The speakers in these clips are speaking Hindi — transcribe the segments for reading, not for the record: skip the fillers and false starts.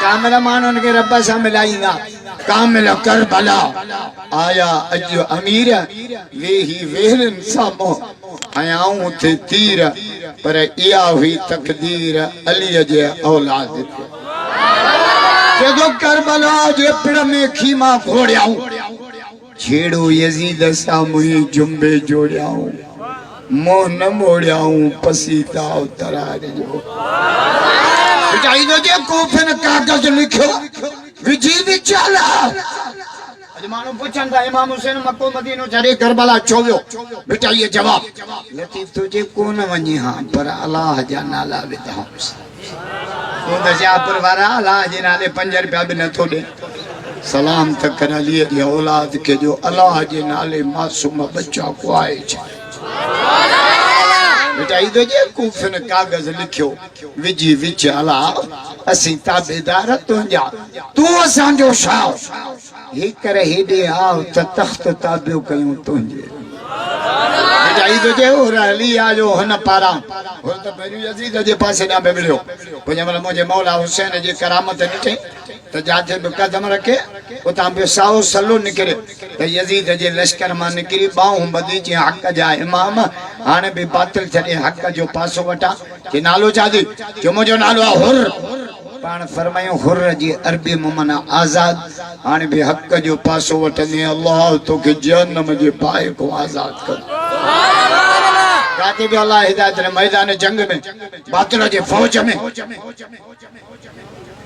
कामिल मानन के रब्बा सा मिलाईंदा कामिल करबला आया अज अमीर वे ही वेहरन सामो आयाऊं थे तीर पर इया हुई तकदीर अली जे औलाद जो करबला जे पिड़ में खीमा घोड़ियाऊं छेड़ो यजीद सा मुई जुम्बे जोड़ियाऊं मोह न मोड़ियाऊं पसीता उतरार जो बिचाई दो जे कोफन कागज लिखो विजी विचाला अजमानो पूछन था इमाम हुसैन मक्को मदीनो छड़े करबला चोवियो बेटा ये जवाब लतीफ तुझे कोन वनी हां पर अल्लाह जा नाला विधा तो दशापुर वाला अल्लाह जे नाले 5 रुपया भी न थो दे सलाम तक कर अली दी औलाद के जो अल्लाह जे नाले मासूम बच्चा को आए छे बेटा इदो जे कूफन कागज लिखियो विजी विच अला असी ताबेदार तुंजा तू असान जो शाह ये करे हेडे आओ त तख्त ताबियो कयूं तुंजे बेटा इदो जे और अली आ जो हन पारा और त पहिरियों यजीद जे पासे ना बेगड़ियो पोइ मुझे मौला हुसैन जी करामत निठे तो जाते कदम रखे उतां पे साओ सलो निकरे तो यजीद जे लश्कर मां निकरी बाहूं बदी जे हक जा इमाम हाने भी बातिल छड़े हक जो पासो वटा के नालो चादी जो मुजो नालो हुर पान फरमायो हुर जी अरबी मुमना आजाद हाने भी हक जो पासो वटने अल्लाह तो के जहन्नम जे पाए को आजाद कर काते भी अल्लाह हिदायत ने मैदान जंग में बातिल जे फौज में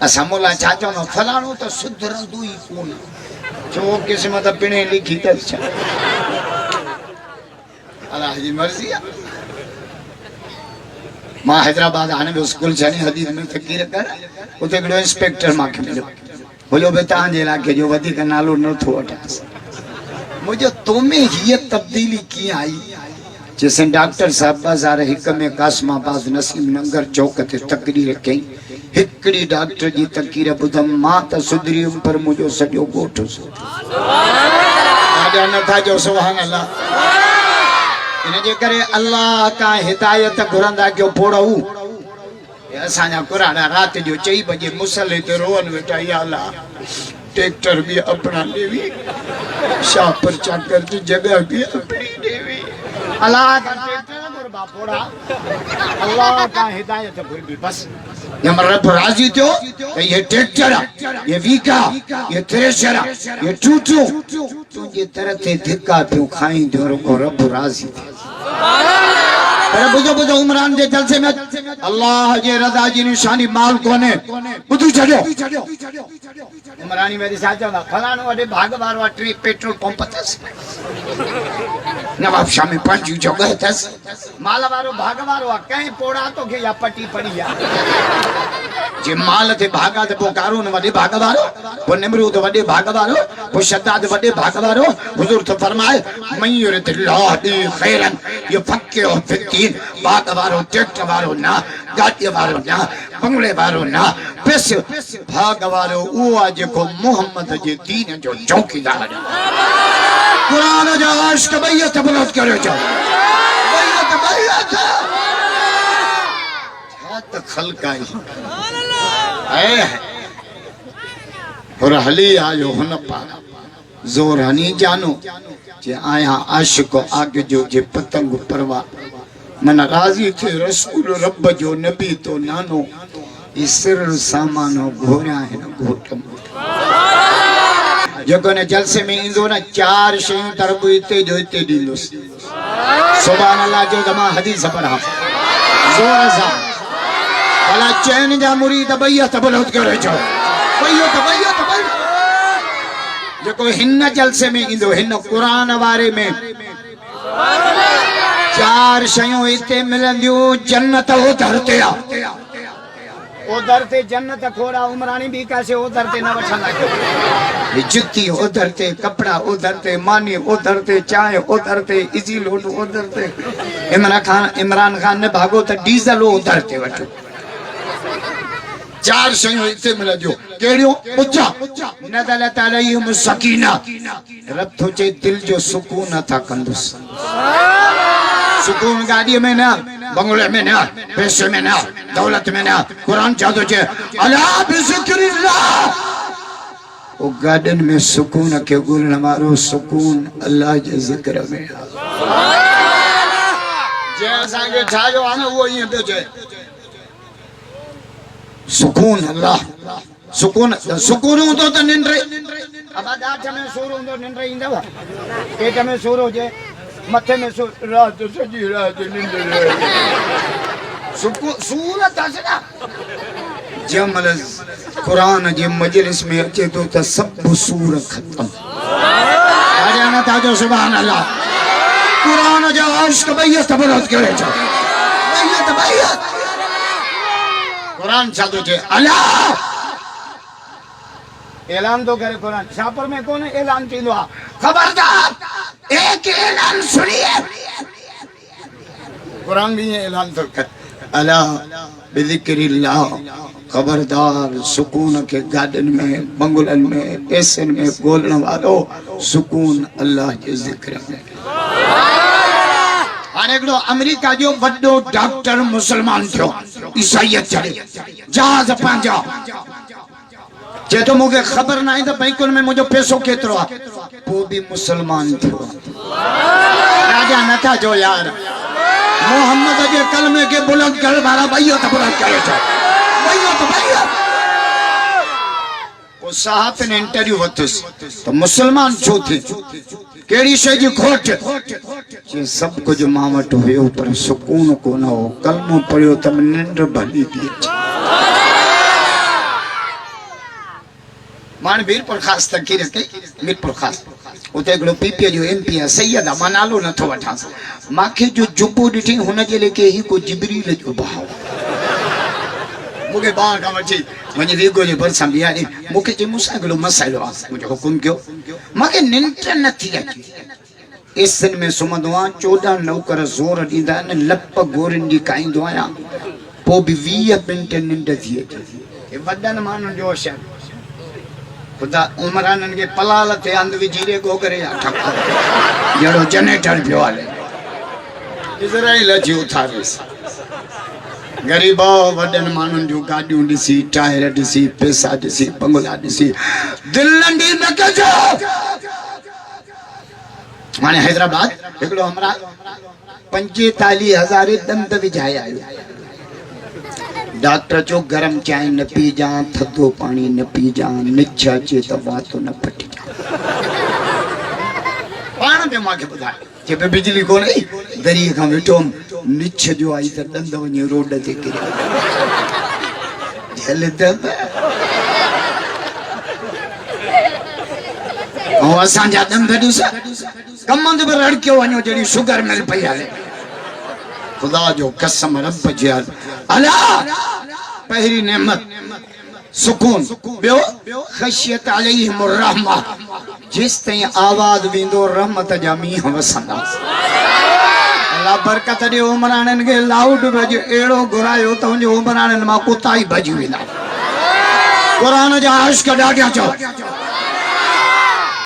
असमोला चाचो न फलाणो तो सुधरंदो ही कोन जो किस्मत पिणे लिखी त अल्लाह जी मर्जी है मां हैदराबाद आने में स्कूल जाने हदीस में फकीर कर उते गडो इंस्पेक्टर मां के मिलो बोलो बेटा जे इलाके जो वधी का नालो न थो अटास मुझे तोमे ये तब्दीली की आई जैसे डॉक्टर साहब बाजार हिक में कासमाबाद नसीम नगर चौक ते तकरीर कई हिकड़ी डॉक्टर जी तकरीर बुधम मां त सुधरियम पर मुझो सॼो गोठ आजा न था जो सुभान अल्लाह इन जे करे अल्लाह का हिदायत घुरंदा क्यों पोड़ऊ असांजा कुरान रात जो 4 बजे मुसल्ले ते रोवन वेठा या अल्लाह ट्रैक्टर भी अपना देवी शाह पर चाकर की जगह भी अपनी देवी अल्लाह का ट्रैक्टर गुरबा पोड़ा अल्लाह का हिदायत गुरबी बस हम रब राजी थियो ये ट्रैक्टर ये वीका ये थ्रेशर ये टूटू तुझे तरह ते धिक्का पियो खाई जो रब राजी थे पर बुझो बुझो उमरान जे जलसे में अल्लाह जे रजा जी निशानी माल कोने बुधु छड़ो उमरानी मेरी साचा ना फलानो वडे भाग वारो ट्री पेट्रोल पंप तस नवाब शाह में 5 जगह तस माल वारो भाग वारो कहीं पोड़ा तो के या पट्टी पड़ी या जे माल थे भागा ते पो कारून वडे भाग वारो पो निमरूद वडे भाग वारो पो शद्दाद वडे भाग वारो हुजूर तो फरमाए मयूरतिल्लाह दी खैरन ये फक्के और फितीन भाग वारो ट्रैक्टर वारो ना गाड़ी वारो ना बंगले वारो ना बस भाग वारो वो आज को मोहम्मद जे दीन जो चौकीदार कुरान जो आशिक बैयत बुलंद करे जो बैयत छत खलकाई है और हली आयो हुन पारा जोर हनी जानो जे आया आशिक आगे जो जे पतंग परवा मन राजी थे रसूल रब जो नबी तो नानो इसर सामानो घोरा है न घोटम जको ने जलसे में इंदो ना 4 शयूं तरब इते जो इते दींदुस सुभान अल्लाह जो जमा हदीस पढ़ा जोर सा भला चैन जा मुरीद बैयत बुलंद करे जो बैयत जको हिन जलसे में इंदो हिन कुरान वारे में 4 शयूं इते मिलंदियो जन्नत हो धरते आ उधर ते जन्नत खोड़ा उमरानी भी कैसे उधर ते न वठंदा जुत्ती उधर ते कपड़ा उधर ते मानी उधर ते चाय उधर ते इजी लोड उधर ते इमरान खान ने भागो त डीजल उधर ते वठो 4 शयूं इते मिलंदियो केड़ियो उच्चा नज़लत अलैहिम सकीना रब तुझे दिल जो सुकून अता कंदुस सुकून गाड़ी में ना बंगले में ना पैसे में ना दौलत में ना कुरान चाहतो छे अला बिज़िक्रिल्लाह वो गार्डन में सुकून के गुल हमारो सुकून अल्लाह के जिक्र में जे असांखे ठाहियो आहे न उहो ईअं पियो चए सुकून अल्लाह सुकून सुकून हूंदो त निंड अब ॾाढ में सूर हूंदो निंड ईंदव पेट में सूर हुजे मथे में सूर रात सॼी रात निंड सुकून सूर अथसि न जंहिंमहिल क़ुरान जे मजलिस में अचे थो त सभु सूर ख़तम हाणे नथा जो सुभान अल्लाह क़ुरान जो इश्क बैयत बरोत करे छो बैयत क़ुरान छा थो चए अल्लाह ऐलान तो करे कुरान छापर में कौन ऐलान थींदो आहे खबरदार एक ऐलान सुनिए कुरान भी ऐलान तो कर अला बिज़िक्रिल्लाह खबरदार सुकून के गार्डन में बंगलन में एसन में गोलण वालो सुकून अल्लाह के जिक्र में हाणे हिकिड़ो अमेरिका जो वॾो डॉक्टर मुसलमान थियो ईसाईयत छॾे जहाज पंहिंजा जे तो मुझे खबर ना तो बैंकुन में मुझे पैसो केतरो आहे वो भी मुसलमान थियो राजा न था जो यार मोहम्मद के कलमे के बुलंद कर वाला भैया तो बुलंद करे छो भैया तो भैया वो साहब ने इंटरव्यू वतस तो मुसलमान छो थे केड़ी शे जी खोट जे सब कुछ मां वट हुयो पर सुकून को न हो कलमो पढ़ियो त निंड भली थी मान वीरपुर खास तकीर के वीरपुर खास उते एकड़ो पीपीए जो एमपी है सैयद मां नालो न थो वठां माखे जो जुबो ॾिठी हुन जे लेके ही को जिबरील जो भाव मुके बाण का वठी वने वीगो जे भरसा बिहारी मुके जे मूंसां हिकिड़ो मसाइलो आहे मुंहिंजो हुकुम कयो माखे निंड नथी अचे एसन में सुम्हंदो आहियां 14 नौकर ज़ोर ॾींदा आहिनि लप गोरिन जी खाईंदो आहियां पोइ बि 20 मिंट निंड थी अचे वॾनि माण्हुनि जो शइ खुदा उमरानन के पलाल ते अंध विझी गोगरे या ठक जड़ो जनरेटर पियो हले इजराइल अची उथारिस गरीबो वडन मानुन जो गाडियूं ॾिसी टायर ॾिसी पैसा ॾिसी बंगला ॾिसी दिल नंढी न कजो माने हैदराबाद हिकिड़ो हमरा 45,000 दंद विझाया डॉक्टर जो गरम चाय न पी जा थधो पानी न पी जा निच अचे त वातो न पटी पाण पे मांखे ॿुधाए जे पे बिजली कोन्हे दरीअ खां वेठो निच जो आई त दंद वञी रोड ते किरिया झल दब ऐं असांजा दंद ॾिस कमंद बि रड़कियो वञो जहिड़ी शुगर मिल पई हले खुदा जो कसम रब जे अल्लाह पहली नेमत सुकून बियो खशियत अलैहिम रहमा जिस तई आवाज विंदो रहमत जा मींह वसंदा अल्लाह बरकत दे उमरानन के लाउड बज एड़ो घुरायो त उन उमरानन मां कुता ही भजी वेंदा कुरान जा इश्क ॾाढा चो